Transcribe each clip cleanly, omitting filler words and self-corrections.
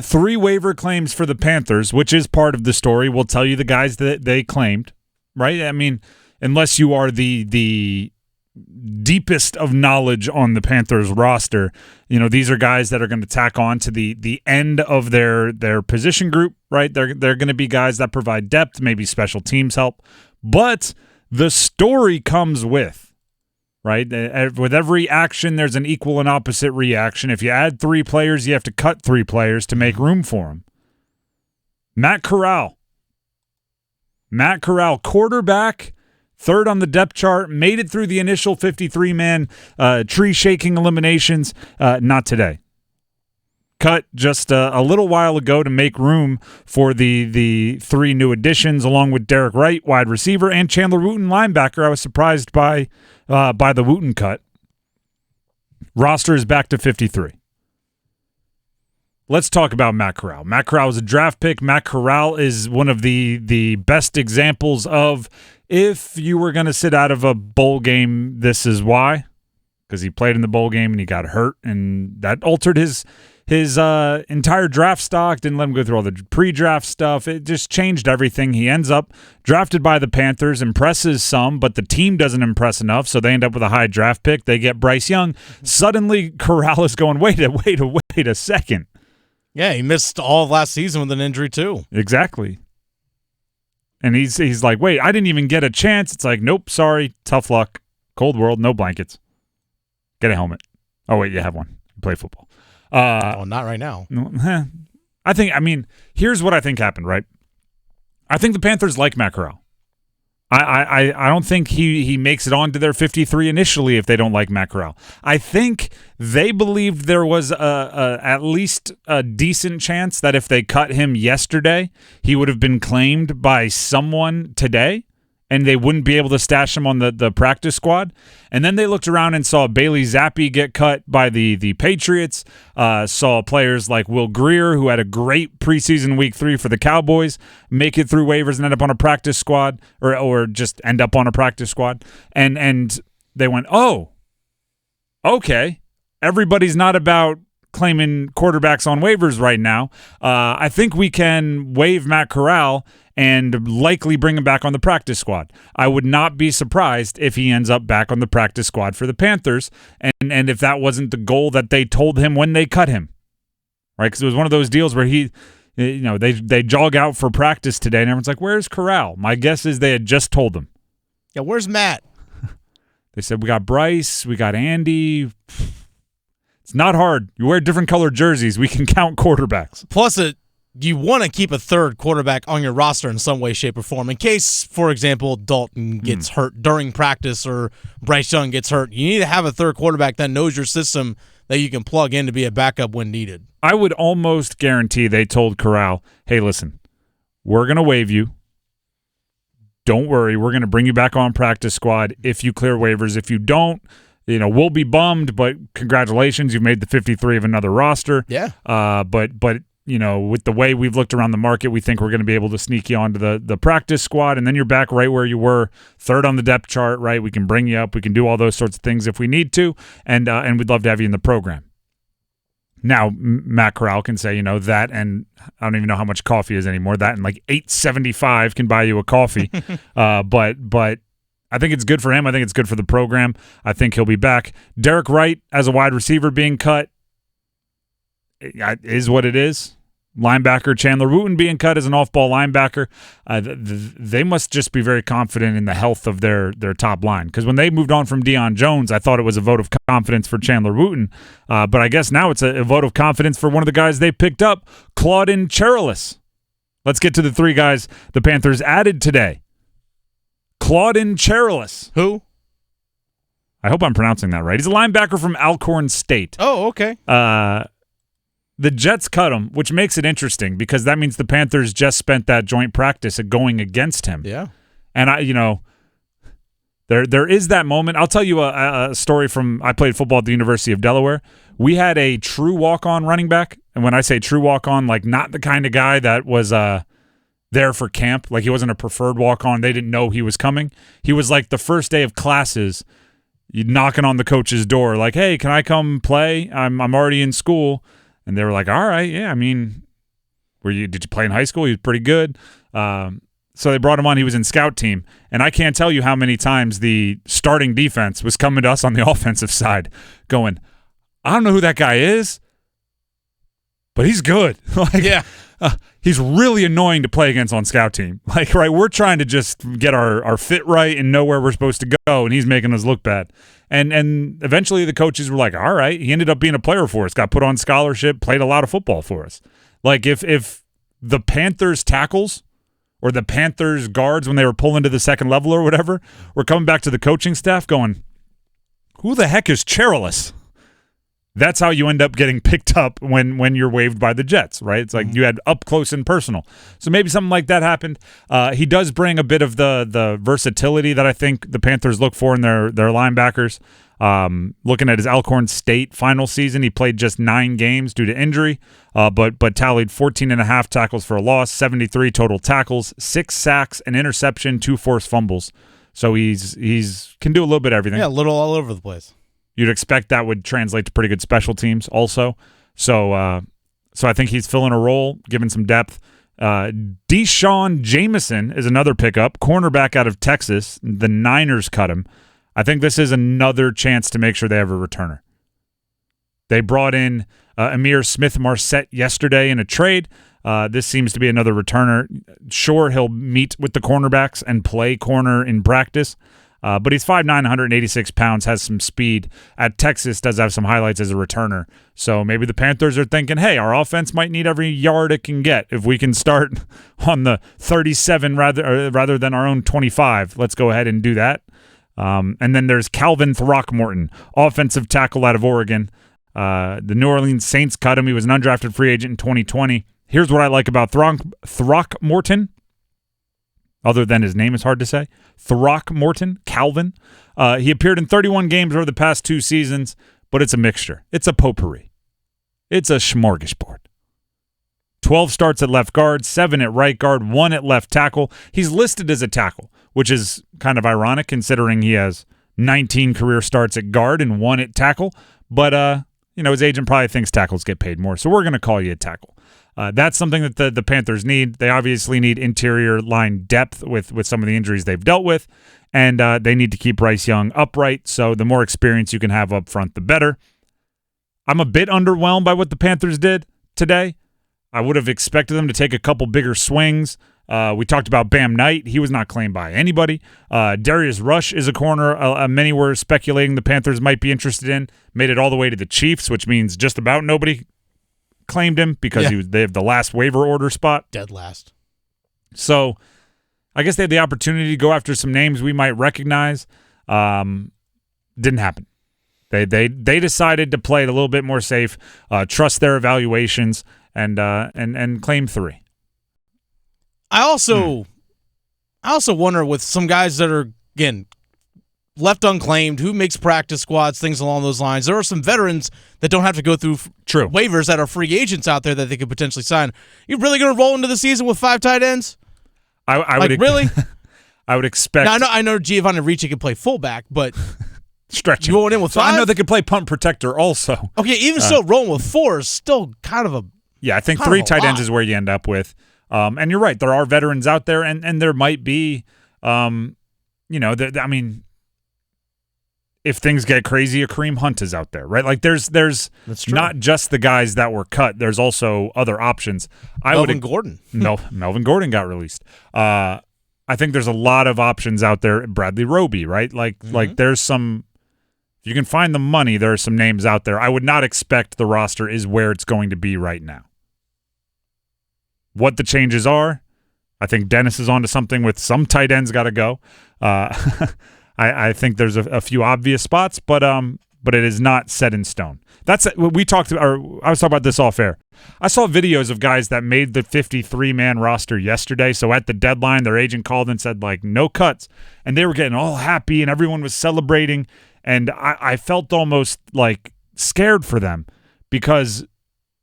3 waiver claims for the Panthers, which is part of the story. We'll tell you the guys that they claimed, right? I mean, unless you are the deepest of knowledge on the Panthers roster, these are guys that are going to tack on to the end of their position group, right? They're going to be guys that provide depth, maybe special teams help. But the story comes with, right? With every action, there's an equal and opposite reaction. If you add 3 players, you have to cut 3 players to make room for them. Matt Corral, quarterback, 3rd on the depth chart, made it through the initial 53-man tree-shaking eliminations. Not today. Cut just a little while ago to make room for the 3 new additions, along with Derek Wright, wide receiver, and Chandler Wooten, linebacker. I was surprised by the Wooten cut. Roster is back to 53. Let's talk about Matt Corral. Matt Corral is a draft pick. Matt Corral is one of the best examples of, if you were going to sit out of a bowl game, this is why. Because he played in the bowl game and he got hurt, and that altered his entire draft stock. Didn't let him go through all the pre-draft stuff. It just changed everything. He ends up drafted by the Panthers, impresses some, but the team doesn't impress enough, so they end up with a high draft pick. They get Bryce Young. Suddenly, Corral is going, wait a second. Yeah, he missed all of last season with an injury too. Exactly. And he's like, wait, I didn't even get a chance. It's like, nope, sorry, tough luck. Cold world, no blankets. Get a helmet. Oh, wait, you have one. You play football. Not right now. Here's what I think happened, right? I think the Panthers like Matt Corral. I don't think he makes it onto their 53 initially if they don't like Matt Corral. I think they believed there was at least a decent chance that if they cut him yesterday, he would have been claimed by someone today, and they wouldn't be able to stash him on the practice squad. And then they looked around and saw Bailey Zappi get cut by the Patriots, saw players like Will Greer, who had a great preseason week 3 for the Cowboys, make it through waivers and end up on a practice squad, or just end up on a practice squad. And they went, oh, okay, everybody's not about claiming quarterbacks on waivers right now. I think we can waive Matt Corral and likely bring him back on the practice squad. I would not be surprised if he ends up back on the practice squad for the Panthers, and if that wasn't the goal that they told him when they cut him, right? Because it was one of those deals where they jog out for practice today, and everyone's like, where's Corral? My guess is they had just told them. Yeah, where's Matt? They said, we got Bryce, we got Andy. It's not hard. You wear different colored jerseys. We can count quarterbacks. Plus, you want to keep a 3rd quarterback on your roster in some way, shape, or form. In case, for example, Dalton gets hurt during practice or Bryce Young gets hurt, you need to have a 3rd quarterback that knows your system that you can plug in to be a backup when needed. I would almost guarantee they told Corral, hey, listen, we're going to waive you. Don't worry. We're going to bring you back on practice squad if you clear waivers. If you don't, we'll be bummed, but congratulations, you've made the 53 of another roster. Yeah. But with the way we've looked around the market, we think we're going to be able to sneak you onto the practice squad, and then you're back right where you were, 3rd on the depth chart, right? We can bring you up. We can do all those sorts of things if we need to, and we'd love to have you in the program. Now, Matt Corral can say, that, and I don't even know how much coffee is anymore, that and like $8.75 can buy you a coffee. But I think it's good for him. I think it's good for the program. I think he'll be back. Derek Wright as a wide receiver being cut is what it is. Linebacker Chandler Wooten being cut as an off-ball linebacker. They must just be very confident in the health of their top line. Because when they moved on from Deion Jones, I thought it was a vote of confidence for Chandler Wooten. But I guess now it's a vote of confidence for one of the guys they picked up, Claudin Cherilus. Let's get to the 3 guys the Panthers added today. Claudin Cherilus. Who? I hope I'm pronouncing that right. He's a linebacker from Alcorn State. Oh, okay. The Jets cut him, which makes it interesting because that means the Panthers just spent that joint practice going against him. Yeah. And there is that moment. I'll tell you a story from I played football at the University of Delaware. We had a true walk-on running back. And when I say true walk-on, like not the kind of guy that was there for camp. Like he wasn't a preferred walk-on. They didn't know he was coming. He was like the first day of classes, you knocking on the coach's door like, hey, can I come play? I'm already in school. And they were like, all right, yeah, I mean, did you play in high school? He was pretty good. So they brought him on. He was in scout team. And I can't tell you how many times the starting defense was coming to us on the offensive side going, I don't know who that guy is, but he's good. He's really annoying to play against on scout team. Like, right, we're trying to just get our fit right and know where we're supposed to go, and he's making us look bad. And eventually the coaches were like, all right, he ended up being a player for us, got put on scholarship, played a lot of football for us. Like, if the Panthers tackles or the Panthers guards, when they were pulling to the second level or whatever, were coming back to the coaching staff going, who the heck is Cherilus? That's how you end up getting picked up when you're waived by the Jets, right? It's like you had up close and personal. So maybe something like that happened. He does bring a bit of the versatility that I think the Panthers look for in their linebackers. Looking at his Alcorn State final season, he played just 9 games due to injury, but tallied 14.5 tackles for a loss, 73 total tackles, 6 sacks, an interception, 2 forced fumbles. So he's can do a little bit of everything. Yeah, a little all over the place. You'd expect that would translate to pretty good special teams also. So I think he's filling a role, giving some depth. Deshaun Jameson is another pickup, cornerback out of Texas. The Niners cut him. I think this is another chance to make sure they have a returner. They brought in Amir Smith-Marset yesterday in a trade. This seems to be another returner. Sure, he'll meet with the cornerbacks and play corner in practice. But he's 5'9", 186 pounds, has some speed. At Texas, does have some highlights as a returner. So maybe the Panthers are thinking, hey, our offense might need every yard it can get. If we can start on the 37 rather than our own 25, let's go ahead and do that. And then there's Calvin Throckmorton, offensive tackle out of Oregon. The New Orleans Saints cut him. He was an undrafted free agent in 2020. Here's what I like about Throckmorton. Other than his name is hard to say. Throckmorton, Calvin. He appeared in 31 games over the past 2 seasons, but it's a mixture. It's a potpourri. It's a smorgasbord. 12 starts at left guard, 7 at right guard, 1 at left tackle. He's listed as a tackle, which is kind of ironic considering he has 19 career starts at guard and 1 at tackle. But, his agent probably thinks tackles get paid more, so we're going to call you a tackle. That's something that the Panthers need. They obviously need interior line depth with some of the injuries they've dealt with, and they need to keep Bryce Young upright, so the more experience you can have up front, the better. I'm a bit underwhelmed by what the Panthers did today. I would have expected them to take a couple bigger swings. We talked about Bam Knight. He was not claimed by anybody. Darius Rush is a corner many were speculating the Panthers might be interested in. Made it all the way to the Chiefs, which means just about nobody claimed him because they have the last waiver order spot. Dead last. So I guess they had the opportunity to go after some names we might recognize. Didn't happen. They decided to play it a little bit more safe, trust their evaluations, and claim 3. I also wonder with some guys that are, again, left unclaimed, who makes practice squads, things along those lines. There are some veterans that don't have to go through waivers that are free agents out there that they could potentially sign. You really going to roll into the season with 5 tight ends? I would really? I would expect. Now, I know Giovanni Ricci can play fullback, but stretching. You rolling in with 5? I know they can play punt protector also. Okay, even still, rolling with 4 is still kind of a I think 3 tight ends is where you end up with. And you're right, there are veterans out there, and there might be, if things get crazy, a Kareem Hunt is out there, right? Like there's not just the guys that were cut. There's also other options. Melvin Gordon. No, Melvin Gordon got released. I think there's a lot of options out there. Bradley Roby, right? Like there's some. If you can find the money, there are some names out there. I would not expect the roster is where it's going to be right now. What the changes are, I think Dennis is onto something with some tight ends got to go. I think there's a few obvious spots, but it is not set in stone. That's what we talked about. Or I was talking about this off air. I saw videos of guys that made the 53-man roster yesterday. So at the deadline, their agent called and said like no cuts, and they were getting all happy and everyone was celebrating. And I felt almost like scared for them because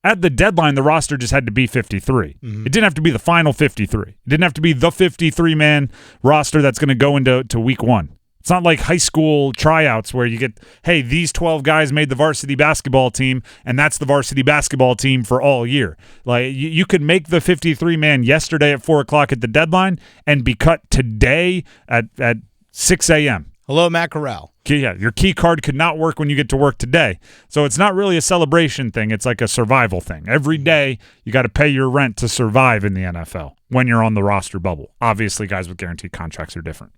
at the deadline, the roster just had to be 53. Mm-hmm. It didn't have to be the final 53. It didn't have to be the 53-man roster that's going to go into week 1. It's not like high school tryouts where you get, hey, these 12 guys made the varsity basketball team, and that's the varsity basketball team for all year. Like you could make the 53-man yesterday at 4 o'clock at the deadline and be cut today at 6 a.m. Hello, Matt Corral. Yeah, your key card could not work when you get to work today. So it's not really a celebration thing. It's like a survival thing. Every day you got to pay your rent to survive in the NFL when you're on the roster bubble. Obviously, guys with guaranteed contracts are different.